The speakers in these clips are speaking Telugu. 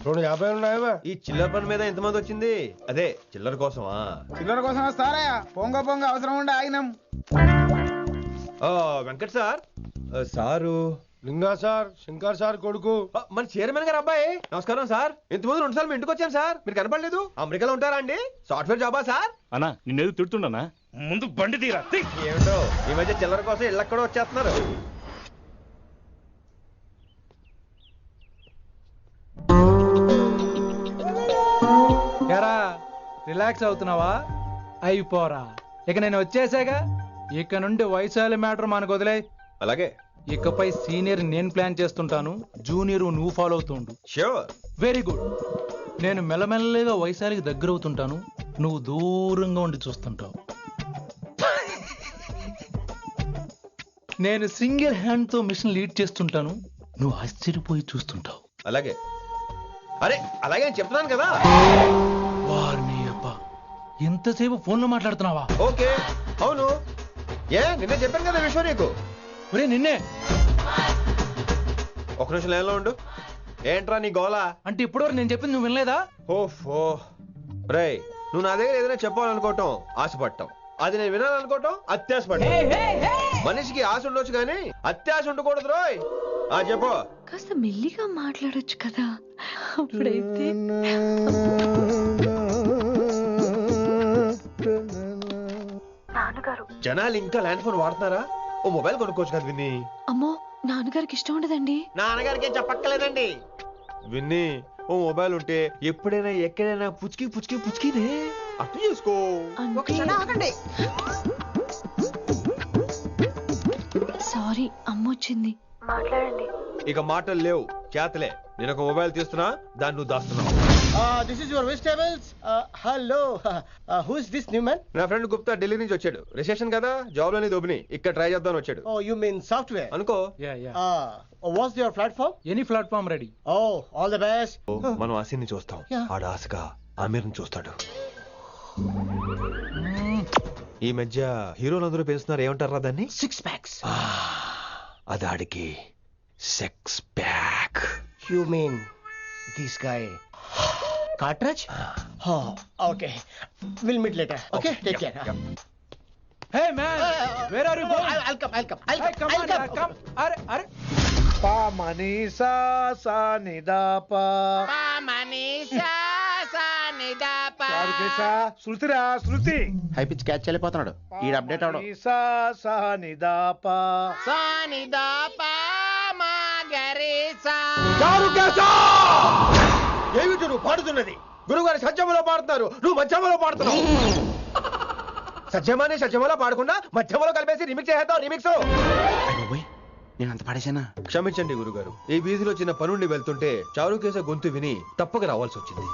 250 ఉన్నాయా? ఈ చిల్లర పని మీద ఎంతమంది వచ్చింది? అదే చిల్లర కోసమా? చిల్లర కోసం వస్తారా? పొంగ అవసరం ఉండి ఆగినాం. వెంకట్ సార్ సారు లింగా సార్, శంకర్ సార్ కొడుకు, మన చైర్మన్ గారు అబ్బాయి. నమస్కారం సార్. ఇంతకుముందు 2 సార్లు మీ ఇంటికి వచ్చాను సార్, మీరు కనపడలేదు. అమెరికాలో ఉంటారా అండి? సాఫ్ట్వేర్ జాబా సార్? అన్నా నిన్నేది తిడుతుండనా? ముందు బండి తీరా. ఏమిటో ఈ మధ్య చిల్లర కోసం ఇళ్ళక్కడ వచ్చేస్తున్నారు. రిలాక్స్ అవుతున్నావా? అయిపోరా, ఇక నేను వచ్చేసాగా. ఇక నుండి వయసాల మ్యాటర్ మనకు వదిలే. అలాగే. ఇకపై సీనియర్ నేను ప్లాన్ చేస్తుంటాను, జూనియర్ నువ్వు ఫాలో అవుతుండు. ష్యూర్. Very good. నేను మెల్లమెల్లగా వయసాలికి దగ్గర అవుతుంటాను, నువ్వు దూరంగా ఉండి చూస్తుంటావు. నేను సింగిల్ హ్యాండ్ తో మిషన్ లీడ్ చేస్తుంటాను, నువ్వు ఆశ్చర్యపోయి చూస్తుంటావు. అలాగే. అరే అలాగే అని చెప్తున్నాను కదా. వారిని అబ్బా, ఎంతసేపు ఫోన్ లో మాట్లాడుతున్నావా? ఓకే. అవును, నిన్నే చెప్పాను కదా విషయం నీకు. ఒరే నిన్నే. ఒక నిమిషం లైన్లో ఉండు. ఏంట్రా నీ గోలా? అంటే ఇప్పటివరకు నేను చెప్పింది నువ్వు వినలేదా? ఓఫో రేయ్, నువ్వు నా దగ్గర ఏదైనా చెప్పాలనుకోవటం ఆశపడటం, అది నేను వినాలనుకోవటం అత్యాశపడటం. మనిషికి ఆశ ఉండొచ్చు కానీ అత్యాశ ఉండకూడదు రోయ్. చెప్పు. కాస్త మెల్లిగా మాట్లాడొచ్చు కదా. అప్పుడైతే నాన్నగారు జనాలు ఇంకా ల్యాండ్ ఫోన్ వాడుతున్నారా? ఓ మొబైల్ కొనుక్కోవచ్చు కదా విన్ని. అమ్మో, నాన్నగారికి ఇష్టం ఉండదండి. నాన్నగారికి ఏం చెప్పక్కర్లేదండి. విన్ని, ఓ మొబైల్ ఉంటే ఎప్పుడైనా ఎక్కడైనా పుచ్చుకి పుచ్చుకి పుచ్చుకినే అర్థం చేసుకో. సారీ, అమ్మ వచ్చింది. మాట్లాడండి. ఇక మాటలు లేవు, చేతలే. నేను ఒక మొబైల్ తీస్తున్నా, దాన్ని నువ్వు దాస్తున్నావు. This is your vegetables. Hello. Who is this new man? నా ఫ్రెండ్ గుప్తా ఢిల్లీ నుంచి వచ్చాడు. రిసెప్షన్ కదా, జాబ్ లోని దొబ్బిని ఇక్కడ ట్రై చేద్దామని వచ్చాడు. Oh, you mean software? అనుకో. What's your platform? Any platform ready. Oh, all the best. మనం ఆసిని చూస్తాం, ఆడ ఆశగా ఆమీర్ని చూస్తాడు. ఈ మధ్య హీరోలందరూ పెంచుతున్నారు, ఏమంటారా దాన్ని? 6 packs. అది ఆడికి sex pack. You mean this guy? Cartridge? Oh, okay. We'll meet later. Okay, take care. Hey man, where are you going? I'll come. Hey, come on, come. అరే పా మనీసా సా నిదాపా. శృతిరా శృతి. హై పిచ్ క్యాచ్ వెళ్ళిపోతున్నాడు. ఈ అప్డేట్ అవడం. సా నిదాపా. ఏమిటి నువ్వు పాడుతున్నది? గురువుగారి సత్యములో పాడుతున్నారు, నువ్వు మధ్యమలో పాడుతున్నావు. సత్యమాని సత్యములో పాడకుండా మధ్యమలో కలిపేసి రిమిక్స్ చేద్దాం. రిమిక్స్. నేను అంత పాడేశానా? క్షమించండి గురుగారు, ఈ వీధిలో చిన్న పనుండి వెళ్తుంటే చారుకేశ గొంతు విని తప్పక రావాల్సి వచ్చింది.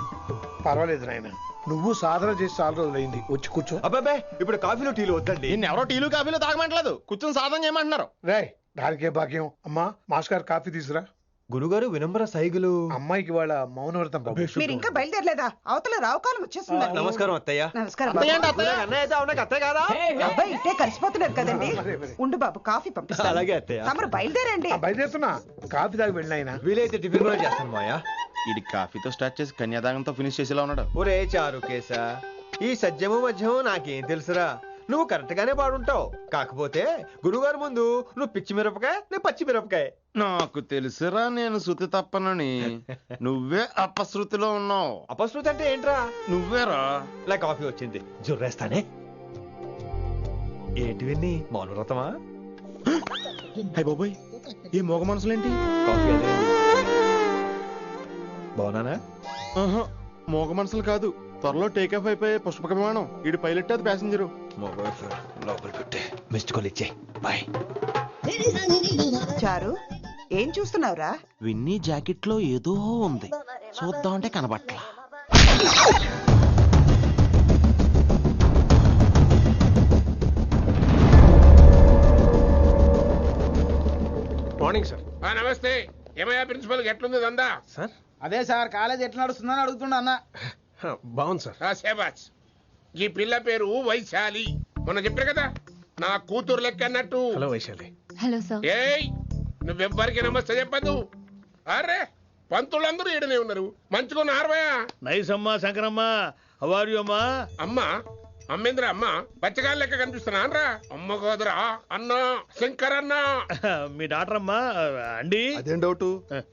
పర్వాలేదు నాయన, నువ్వు సాధన చేసి చాలా రోజులైంది. వచ్చి కూర్చో. అబ్బాబే, ఇప్పుడు కాఫీలు టీలు వద్దండి. నిన్ను ఎవరో టీలు కాఫీలు తాగమంటలేదు, కూర్చొని సాధన చేయమంటున్నారు. రాయ్, దానికే భాగ్యం. అమ్మా, మాస్టర్ గారు కాఫీ తీసురా. గురుగారు వినమ్ర సైగులు. అమ్మాయికి వాళ్ళ మౌనవ్రతం. మీరు ఇంకా బయలుదేరలేదా? అవతల రావుకాలం వచ్చేస్తుంది. నమస్కారం అత్తయ్య. నమస్కారం. అన్నయ్య అయితే అవునా అత్తయ్య కాదా? అబ్బాయి ఇట్టే కలిసిపోతున్నారు కదండి. ఉండు బాబు, కాఫీ పంపిస్తాను. అలాగే అత్తయ్య. తమరు బయలుదేరండి. బయలుదేరుతున్నా. కాఫీ తాగి వెళ్ళినాయన. వీలైతే టిఫిన్ కూడా చేస్తాను మాయా. ఇది కాఫీతో స్టార్ట్ చేసి కన్యాదానంతో ఫినిష్ చేసేలా ఉన్నాడు. ఒరే చారుకేశ, ఈ సత్యము మధ్యము నాకేం తెలుసురా? నువ్వు కరెక్ట్ గానే పాడుంటావు, కాకపోతే గురుగారు ముందు నువ్వు పిచ్చి మిరపకాయ, నేను పచ్చి మిరపకాయ. నాకు తెలుసురా నేను శృతి తప్పనని. నువ్వే అపశృతిలో ఉన్నావు. అపశృతి అంటే ఏంట్రా? నువ్వేరా. ఇలా కాఫీ వచ్చింది, జుర్రేస్తానే. ఏంటి విన్ని, మౌనవ్రతమా? హై బాబోయ్, ఈ మోగ మనసులేంటి? కాఫీ అదే. బాగున్నానా? మోగ మనసులు కాదు, త్వరలో టేకాఫ్ అయిపోయే పుష్పక విమానం. ఈడు పైలట్, అది ప్యాసింజరు. లోపల పెట్టే మిస్డ్ కాల్ ఇచ్చే. బాయ్. చారు, ఏం చూస్తున్నావురా? విన్నీ జాకెట్ లో ఏదో ఉంది, చూద్దామంటే కనబట్లా. Morning sir. నమస్తే. ఏమయ్యా ప్రిన్సిపల్, ఎట్లుంది దందా? సార్, అదే సార్, కాలేజ్ ఎట్లా నడుస్తుందని అడుగుతున్నా అన్న. బాగుంది సార్. శేబాజ్. ఈ పిల్ల పేరు వైశాలి. మొన్న చెప్పారు కదా, నా కూతురు లెక్క అన్నట్టు. హలో వైశాలి. Hello sir. ఏయ్, నువ్వెవ్వరికి నమస్తే చెప్పదు. అరే, పంతులందరూ ఈడనే ఉన్నారు. మంచిగా ఉన్నారవయ్యా. నైస్ అమ్మా శంకరమ్మ. అవారు అమ్మా. అమ్మా అమ్మేంద్ర అమ్మ బచ్చగాళ్ళ లెక్క కనిపిస్తున్నా రా. అమ్మ కాదురా అన్న శంకర్ అన్న. మీ డాక్టర్ అమ్మా అండి. అదేం డౌట్?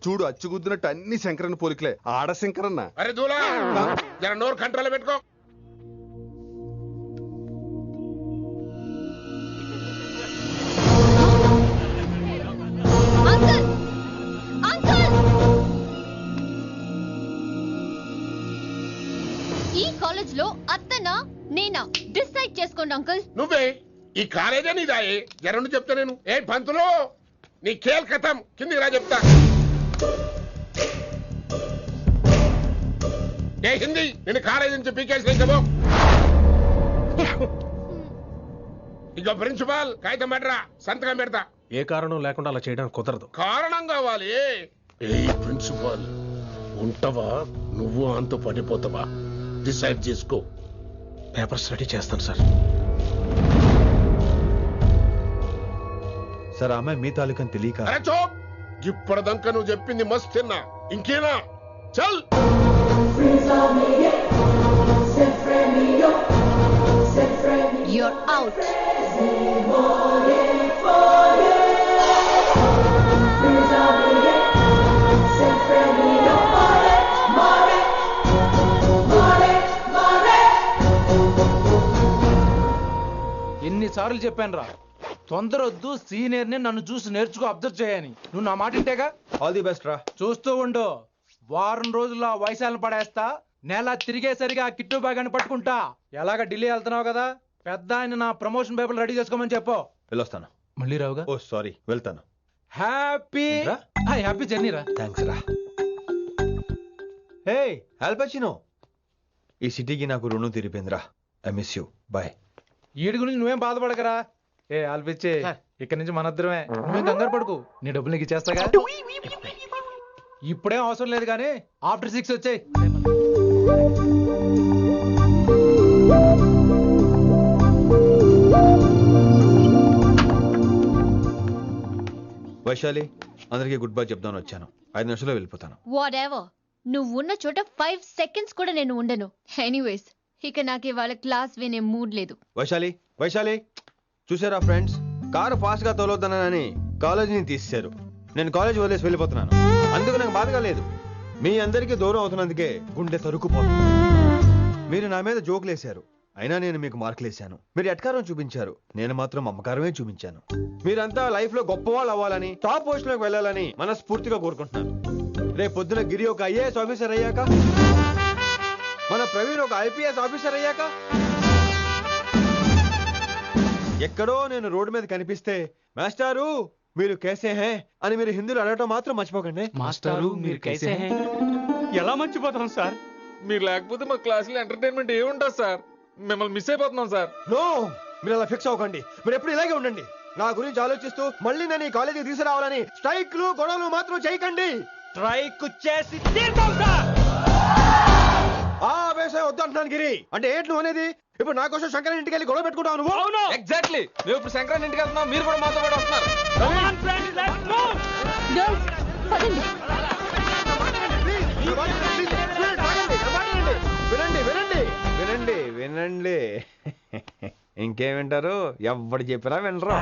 చూడు అచ్చుగుద్దినట్టు అన్ని శంకరన్న పోలికలే. ఆడ శంకరన్న. అరే దూలా జర నోరు కంట్రోల్ పెట్టుకో. ఈ కాలేజ్ లో అత్తనా నేనా డిసైడ్ చేసుకోండి అంకుల్. నువ్వే ఈ కాలేజే నీదాయే. జరండు చెప్తా నేను. ఏ పంతులు నీ ఖేల్ కథం. కిందికి రా చెప్తా. ఏ హిందీ నేను కాలేజ్ నుంచి పీకేసి చెప్పు. ఇక ప్రిన్సిపాల్ కాగితం పెట్టరా, సంతకం పెడతా. ఏ కారణం లేకుండా అలా చేయడానికి కుదరదు. కారణం కావాలి. ఏ ప్రిన్సిపాల్ ఉంటావా నువ్వు అంత పడిపోతావా? డిసైడ్ చేసుకో. పేపర్స్ రెడీ చేస్తాను సార్. సార్ ఆమె మీ తాలూకని తెలియక. అరే చోప్. ఇప్పటిదాకా నువ్వు చెప్పింది మస్త్ తిన్నా. ఇంకేనా? చల్. You're out. ఎన్నిసార్లు చెప్పాను రా, తొందరొద్దు, సీనియర్ ని నన్ను చూసి నేర్చుకో, అబ్జర్వ్ చేయని. నువ్వు నా మాట ఇంటేగా. ఆల్ ది బెస్ట్ రా. చూస్తూ ఉండు, వారం రోజుల్లో ఆ వయసాలను పడేస్తా. నెల తిరిగేసరిగా కిట్టు బాగాన్ని పట్టుకుంటా. ఎలాగ ఢిల్లీ వెళ్తున్నావు కదా, పెద్ద ఆయన నా ప్రమోషన్ పేపర్ రెడీ చేసుకోమని చెప్పు. వెళ్ళొస్తాను. మళ్ళీ రావుగా. ఓ సారీ, వెళ్తాను. హ్యాపీ హ్యాపీ జర్నీ రా. థ్యాంక్స్ రా. హే ఆల్పచినో, ఈ సిటీకి నాకు రుణం తీరిపోయిందిరా. I miss you. బాయ్. వీడి గురించి నువ్వేం బాధపడకరా. ఏ ఆల్పిచ్చే, ఇక్కడి నుంచి మనద్దరమే. నువ్వేం కంగారు పడుకు, నీ డబ్బులు నీకు ఇచ్చేస్తాగా. ఇప్పుడేం అవసరం లేదు కానీ ఆఫ్టర్ 6 వచ్చాయి. వైశాలి, అందరికీ గుడ్ బై చెప్దామని వచ్చాను. 5 నిమిషాల్లో వెళ్ళిపోతాను. వాటెవర్. నువ్వు ఉన్న చోట 5 seconds కూడా నేను ఉండను. ఎనీవేస్, ఇక నాకు ఇవాళ క్లాస్ వినే మూడ్ లేదు. వైశాలి, వైశాలి, చూసారా ఫ్రెండ్స్, కారు ఫాస్ట్ గా తోలొద్దనని కాలేజీని తీసేశారు. నేను కాలేజ్ వదిలేసి వెళ్ళిపోతున్నాను. అందుకు నాకు బాధగా లేదు. మీ అందరికీ దూరం అవుతున్నందుకే గుండె తరుక్కుపోతుంది. మీరు నా మీద జోకులేశారు, అయినా నేను మీకు మార్కులేశాను. మీరు ఎట్కారం చూపించారు, నేను మాత్రం అమ్మకారమే చూపించాను. మీరంతా లైఫ్ లో గొప్ప వాళ్ళు అవ్వాలని, టాప్ పొజిషన్ లోకి వెళ్ళాలని మనస్ఫూర్తిగా కోరుకుంటున్నాను. రేపు పొద్దున గిరి ఒక IAS ఆఫీసర్ అయ్యాక, మన ప్రవీణ్ ఒక IPS ఆఫీసర్ అయ్యాక, ఎక్కడో నేను రోడ్డు మీద కనిపిస్తే మాస్టారు మీరు కేసే హే అని మీరు హిందీలో అడగటం మాత్రం మర్చిపోకండి. మాస్టారు మీరు కైసే హై. ఎలా మర్చిపోతాం సార్? మీరు లేకపోతే మా క్లాసులో ఎంటర్టైన్మెంట్ ఏముంటుంది సార్? మిమ్మల్ని మిస్ అయిపోతున్నాం సార్. నో, మీరు అలా ఫిక్స్ అవ్వకండి. మీరు ఎప్పుడు ఇలాగే ఉండండి. నా గురించి ఆలోచిస్తూ మళ్ళీ నేను ఈ కాలేజీకి తీసుకురావాలని స్ట్రైక్లు గొడవలు మాత్రం చేయకండి. స్ట్రైక్ చేసి తీర్థం సార్. ఆ వ్యవసాయం వద్దు అంటున్నాను గిరి. అంటే ఏంటి నువ్వు అనేది? ఇప్పుడు నా కోసం శంకరన్ ఇంటికి వెళ్ళి గొడవ పెట్టుకుంటావు నువ్వు? అవును, ఎగ్జాక్ట్లీ. మేము ఇప్పుడు శంకరన్ ఇంటికి వెళ్తున్నాం, మీరు కూడా మాతో పాటు వస్తున్నారు. గర్ల్స్ పదండి. వినండి వినండి వినండి వినండి. ఇంకేం వింటారు? ఎవడు చెప్పినా వినరు.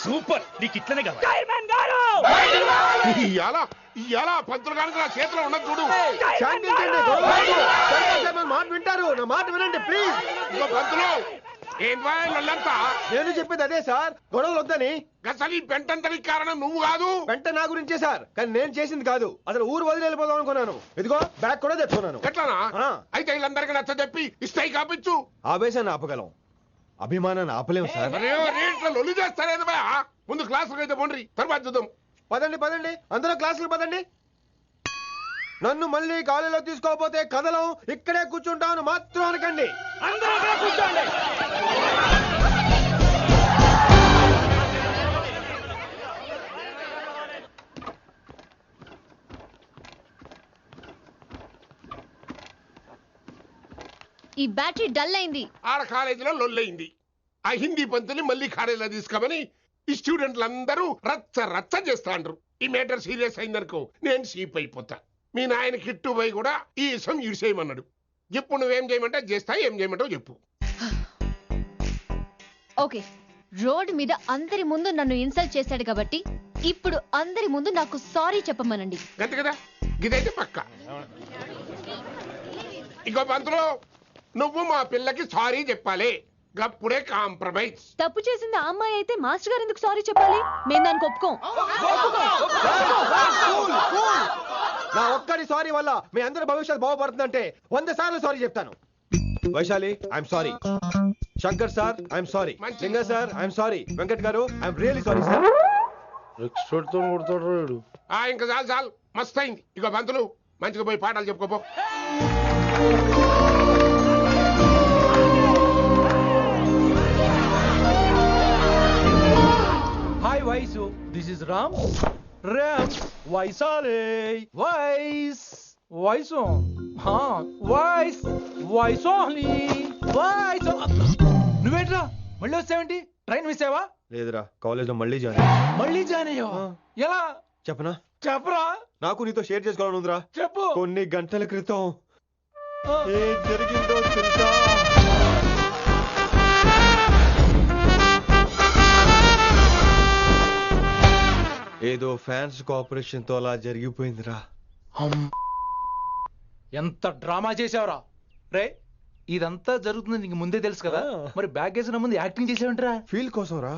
సూపర్, నీకు ఇట్లనే కావాలి. ఇవాళ పంతులు కనుక నా చేతిలో ఉన్నది చూడు. శాంతించండి, గొడవ వద్దు. మాట వింటారు, నా మాట వినండి ప్లీజ్. ఇదిగో పంతులు, ఏంటి వాళ్ళంతా? నేను చెప్పేది అదే సార్, గొడవలు వద్దని. అసలు ఈ పెంటంతరికి కారణం నువ్వు కాదు. వెంట నా గురించే సార్, కానీ నేను చేసింది కాదు. అసలు ఊరు వదిలి వెళ్ళిపోదాం అనుకున్నాను. ఇదిగో బ్యాగ్ కూడా తెచ్చుకున్నాను. ఎట్లానా? అయితే వీళ్ళందరికీ నచ్చ చెప్పి ఇస్తాయి కాపించు. ఆవేశాన్ని ఆపగలం, అభిమానాన్ని ఆపలేం సార్. రేట్ల లొల్లి చేస్తారేది బా. ముందు క్లాసులకు అయితే పోండి, తర్వాత చూద్దాం. పదండి పదండి, అందరూ క్లాసులు పదండి. నన్ను మళ్ళీ కాలేజీలో తీసుకోకపోతే కథలం ఇక్కడే కూర్చుంటాను మాత్రం అనకండి. కూర్చోండి. ఈ బ్యాటరీ డల్ అయింది. ఆడ కాలేజీలో లొల్లయింది. ఆ హిందీ పంతుని మళ్ళీ కాలేజీలో తీసుకోమని ఈ స్టూడెంట్లందరూ రచ్చ రచ్చ చేస్తాండ్రు. ఈ మేటర్ సీరియస్ అయిందనుకో నేను సీప్ అయిపోతా. మీ నాయన కిట్టు పోయి కూడా ఈ విషయం ఇడిసేయమన్నాడు. ఇప్పుడు నువ్వేం చేయమంటే చేస్తా, ఏం చేయమంటావు చెప్పు. ఓకే, రోడ్ మీద అందరి ముందు నన్ను ఇన్సల్ట్ చేశాడు కాబట్టి ఇప్పుడు అందరి ముందు నాకు సారీ చెప్పమనండి. గంతే కదా, గిదైతే పక్క. ఇంకో పంతులు, నువ్వు మా పిల్లకి సారీ చెప్పాలి. గప్పుడే కాంప్రమైజ్. తప్పు చేసింది ఆ అమ్మాయి అయితే మాస్టర్ గారు ఎందుకు సారీ చెప్పాలి? మేము దానికి ఒప్పుకోం. నా ఒక్కడి సారీ వల్ల మీ అందరి భవిష్యత్తు బాగుపడుతుందంటే 100 సార్లు సారీ చెప్తాను. Vaishali, I'm sorry. Shankar sir, I'm sorry. లింగర్ సార్, ఐఎమ్ సారీ. వెంకట్ గారు, I'm really sorry sir. Expert తో కొడతాడు. ఇంకా చాలు చాలు, మస్త్ అయింది. ఇక పంతులు మంచిగా పోయి పాఠాలు చెప్పుకోపో. Hi Vaishu, this is Ram. Vaishali వైస్ వైసు వైస్ వైసోలీ వైస్. నువ్వేంట్రా మళ్ళీ వచ్చావేంటి? ట్రైన్ మిస్ అయ్యావా? లేదురా, కాలేజ్ లో మళ్ళీ జాయిన్. మళ్ళీ జాయిన్ అయ్యావా? ఎలా చెప్పనా? చెప్పరా. నాకు నీతో షేర్ చేసుకోవాలని ఉందిరా. చెప్పు. కొన్ని గంటల క్రితం ఏం జరిగిందో తెలుసా? ఏదో ఫ్యాన్స్ కోఆపరేషన్ తో అలా జరిగిపోయిందిరా. ఎంత డ్రామా చేసావురా రే. ఇదంతా జరుగుతుంది నీకు ముందే తెలుసు కదా, మరి బ్యాగ్ వేసిన ముందు యాక్టింగ్ చేసావంటరా? ఫీల్ కోసం రా.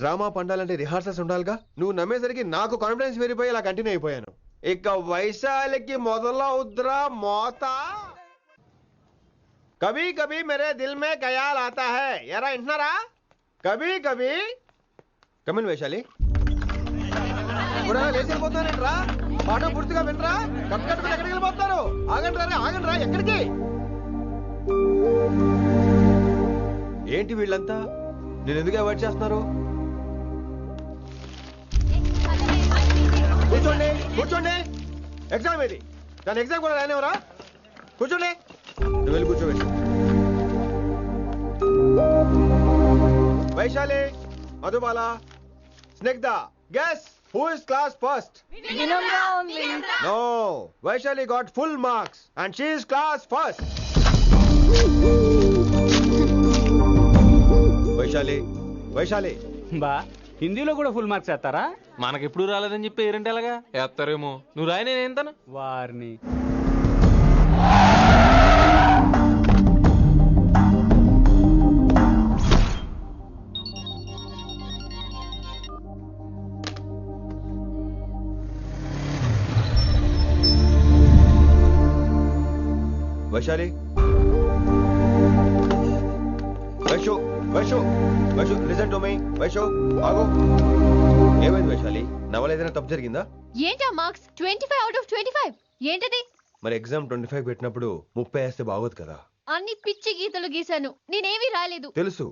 డ్రామా పండాలంటే రిహార్సల్స్ ఉండాలిగా. నువ్వు నమ్మేసరికి నాకు కాన్ఫిడెన్స్ పెరిగిపోయి ఇలా కంటిన్యూ అయిపోయాను. ఇక వైశాలికి మొదలవుద్రా మోత. కభీ కభీ మేరే దిల్ మే ఖయాల్ ఆతా హై. ఎరా ఇంటున్నారా? కభీ కభీ. కమిన్ వైశాలి. లేచిపోతానంట్రా. పాఠం పూర్తిగా వినరా? కట్టుకట్టుకుని ఎక్కడికి వెళ్ళిపోతారు? ఆగండి రా, ఆగండి రా. ఎక్కడికి? ఏంటి వీళ్ళంతా నేను ఎందుకు అవాయిడ్ చేస్తున్నారు? కూర్చోండి కూర్చోండి. ఎగ్జామ్ ఏది? దాని ఎగ్జామ్ కూడా రానివరా? కూర్చోండి. నువ్వు వెళ్ళి కూర్చోబెట్టి. Vaishali, Madhubala, Snigdha, guess who is class first? Vinamra only. No, Vaishali got full marks and she is class first. Vaishali, Vaishali. బా హిందీలో కూడా ఫుల్ మార్క్స్ వేస్తారా? మనకెప్పుడు రాలేదని చెప్పి ఏరంటే ఎలాగా వేస్తారేమో. నువ్వు రాయి, నేను ఏంతను వారిని. Vaishali, Vaishu, Vaishu, Vaishu, listen to me. Vaishu, ఆగు. ఏమైంది వైశాలి? నవల ఏదైనా తప్పు జరిగిందా? ఏంటా మార్క్స్? 25 out of 25 ఏంటది? మరి ఎగ్జామ్ 25 పెట్టినప్పుడు 30 వేస్తే బాగోదు కదా. అన్ని పిచ్చి గీతలు గీశాను, నేనేమీ రాలేదు. తెలుసు,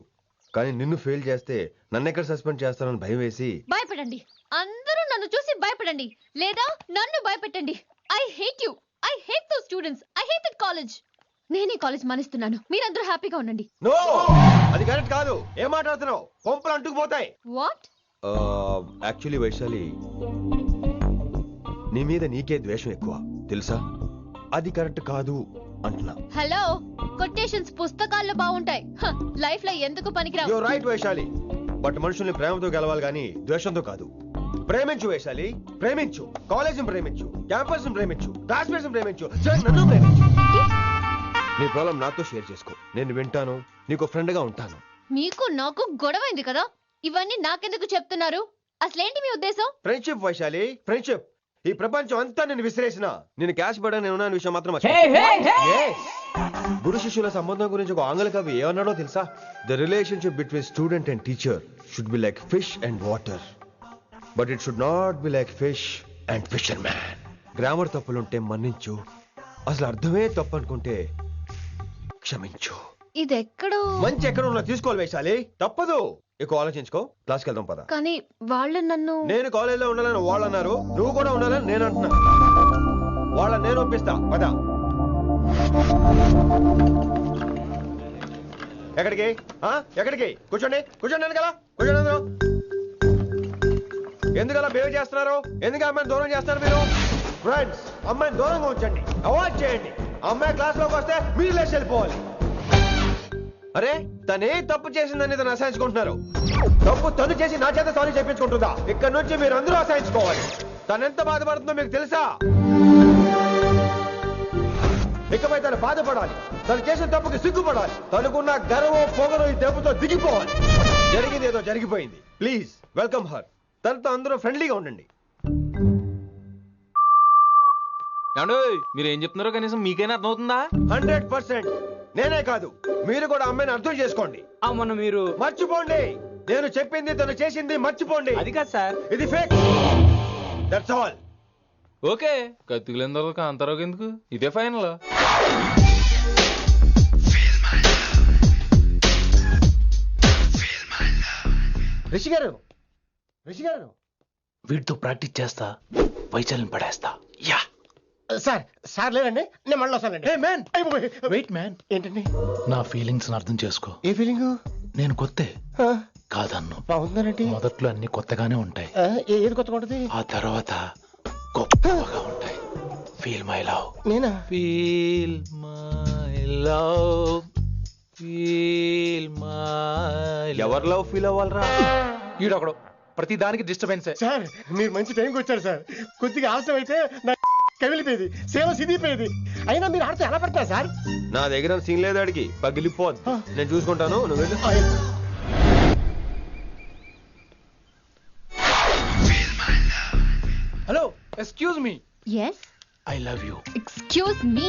కానీ నిన్ను ఫెయిల్ చేస్తే నన్నెక్కడ సస్పెండ్ చేస్తానని భయం వేసి. భయపడండి, అందరూ నన్ను చూసి భయపడండి, లేదా నన్ను భయపెట్టండి. I hate you. I hate those students. I hate that college. నేనే కాలేజ్ మానేస్తున్నాను. మీరందరూ హ్యాపీగా ఉండండి. నో, అది కరెక్ట్ కాదు. ఏం మాట్లాడుతున్నావు? కొంపలు అంటుకుపోతాయి. వాట్? యాక్చువల్లీ వైశాలి, నీ మీద నీకే ద్వేషం ఎక్కువ తెలుసా? అది కరెక్ట్ కాదు అంటున్నా. హలో, కొటేషన్స్ పుస్తకాల్లో బాగుంటాయి, లైఫ్ లో ఎందుకు పనికిరావు. You are right Vaishali, but మనుషుల్ని ప్రేమతో గెలవాలి గానీ ద్వేషంతో కాదు. ప్రేమించు వైశాలి, ప్రేమించు. కాలేజీని ప్రేమించు, క్యాంపస్ ప్రేమించు, క్లాస్మేట్స్ ప్రేమించు, నన్ను ప్రేమించు. నీ ప్రాబ్లం నాతో షేర్ చేసుకో. నేను వింటాను, నీకు ఫ్రెండ్ గా ఉంటాను. మీకు నాకు గొడవైంది కదా, ఇవన్నీ నాకెందుకు చెప్తున్నారు? అసలేంటి మీ ఉద్దేశం? Friendship Vaishali, friendship. ఈ ప్రపంచం అంతా నేను విసిరేసిన నేను క్యాష్ పడని ఉన్న విషయం మాత్రం గురు శిష్యుల సంబంధం గురించి ఒక ఆంగ్ల కవి ఏమన్నాడో తెలుసా? The relationship between student and teacher should be like fish and water, but it should not be like fish and fisherman. Grammar తప్పులుంటే మన్నించు, అసలు అర్థమే తప్పు అనుకుంటే క్షమించు. ఇది ఎక్కడో మంచి ఎక్కడ ఉన్నా తీసుకోవాలి వైశాలి, తప్పదు. ఎక్కువ ఆలోచించుకో, క్లాస్కి వెళ్దాం పద. కానీ వాళ్ళు నన్ను నేను కాలేజీలో ఉండాలని వాళ్ళు అన్నారు, నువ్వు కూడా ఉండాలని నేను అంటున్నా. వాళ్ళని నేను ఒప్పిస్తా, పద. ఎక్కడికి ఎక్కడికి? కూర్చోండి కూర్చోండి కదా, కూర్చోండి అందరూ. ఎందుకు అలా బిహేవ్ చేస్తున్నారు? ఎందుకు అమ్మాయిని దూరం చేస్తారు మీరు? ఫ్రెండ్స్, అమ్మాయిని దూరంగా ఉంచండి, అవాయిడ్ చేయండి. అమ్మాయి క్లాస్ లోకి వస్తే మీరు లేచి వెళ్ళిపోవాలి. అరే తనే తప్పు చేసిందని తను అసహించుకుంటున్నారు. తప్పు తను చేసి నా చేత సారీ చెప్పించుకుంటుందా? ఇక్కడ నుంచి మీరు అందరూ అసహించుకోవాలి. తను ఎంత బాధపడుతుందో మీకు తెలుసా? ఇకపై తను బాధపడాలి, తను చేసిన తప్పుకి సిగ్గుపడాలి. తనకున్న గర్వం పొగరు ఈ దెబ్బతో దిగిపోవాలి. జరిగింది ఏదో జరిగిపోయింది. Please welcome her. తనతో అందరూ ఫ్రెండ్లీగా ఉండండి. మీరు ఏం చెప్తున్నారో కనీసం మీకైనా అర్థమవుతుందా? 100%. నేనే కాదు, మీరు కూడా అమ్మాయిని అర్థం చేసుకోండి. మొన్న మీరు మర్చిపోండి, నేను చెప్పింది తను చేసింది మర్చిపోండి. అది కాదు సార్, ఇది ఫేక్. That's all. ఓకే, కత్తిలేని తర్వాత కాంతారావు ఎందుకు? ఇదే ఫైనల్. రిషి గారు, రిషి గారు, వీటితో ప్రాక్టీస్ చేస్తా, వైశాల్యం పడేస్తా. యా సార్ సార్ లేదండి, నేను మళ్ళీ వస్తానండి. వెయిట్ మ్యాన్, ఏంటండి? నా ఫీలింగ్స్ అర్థం చేసుకో. ఏ ఫీలింగ్? నేను కొత్తే కాదన్ను. బాగుందనండి. మొదట్లో అన్ని కొత్తగానే ఉంటాయి, ఏది కొత్తగా ఉంటుంది? ఆ తర్వాత గొప్పగా ఉంటాయి. Feel my love. నేనా? Feel my love, feel my. ఎవరు లవ్ ఫీల్ అవ్వాలరా? ఈడొకడు ప్రతి దానికి డిస్టర్బెన్స్. సార్ మీరు మంచి టైంకి వచ్చారు సార్. కొద్దిగా ఆలస్యం అయితే నా కమిలిపోయేది, సేవ సిదిపోయేది. అయినా మీరు ఆడితే ఎలా పడతారు సార్? నా దగ్గర సీన్ లేదు, అడిగి పగిలిపోద్ది. నేను చూసుకుంటాను, నువ్వు వెళ్ళు. Hello, excuse me. yes I love you. excuse me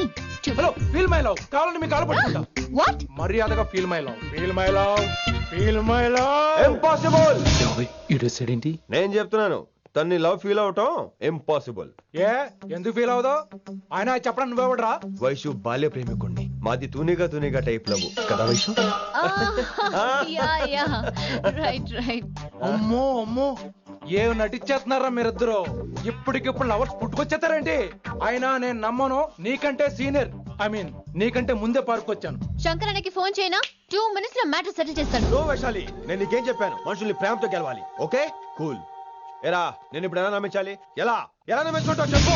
hello, feel my love. కావాలంటే మీ కాలు పట్టుకుంటా. what మర్యాదగా feel my love, feel my love, feel my love. Impossible. ఏంటి? నేను చెప్తున్నాను, తన్ని లవ్ ఫీల్ అవటం ఇంపాసిబుల్. ఏ ఎందుకు ఫీల్ అవుదావు? ఆయన చెప్పడం నువ్వెవడరా? వైషు బాల్య ప్రేమికుణ్ణి, మాది తూనిగా తూనిగా టైప్ లవ్ కదా వైషు? yeah right అమ్మో అమ్మో, ఏం నటించేస్తున్నారా మీరిద్దరు? ఇప్పటికిప్పుడు లవర్స్ పుట్టుకొచ్చేస్తారేంటి? అయినా నేను నమ్మను. నీకంటే సీనియర్, ఐ మీన్ నీకంటే ముందే పార్కొచ్చాను. శంకరానికి ఫోన్ చేయనా? 2 minutes లో మ్యాటర్ సెటిల్ చేస్తాను. నో వైశాలి, నేను నీకేం చెప్పాను? మనుషుల్ని ప్రేమతో గెలవాలి. Okay cool. ఎరా నేను ఇప్పుడు ఎలా నమ్మించాలి? ఎలా ఎలా నమ్మించుకుంటావు చెప్పు.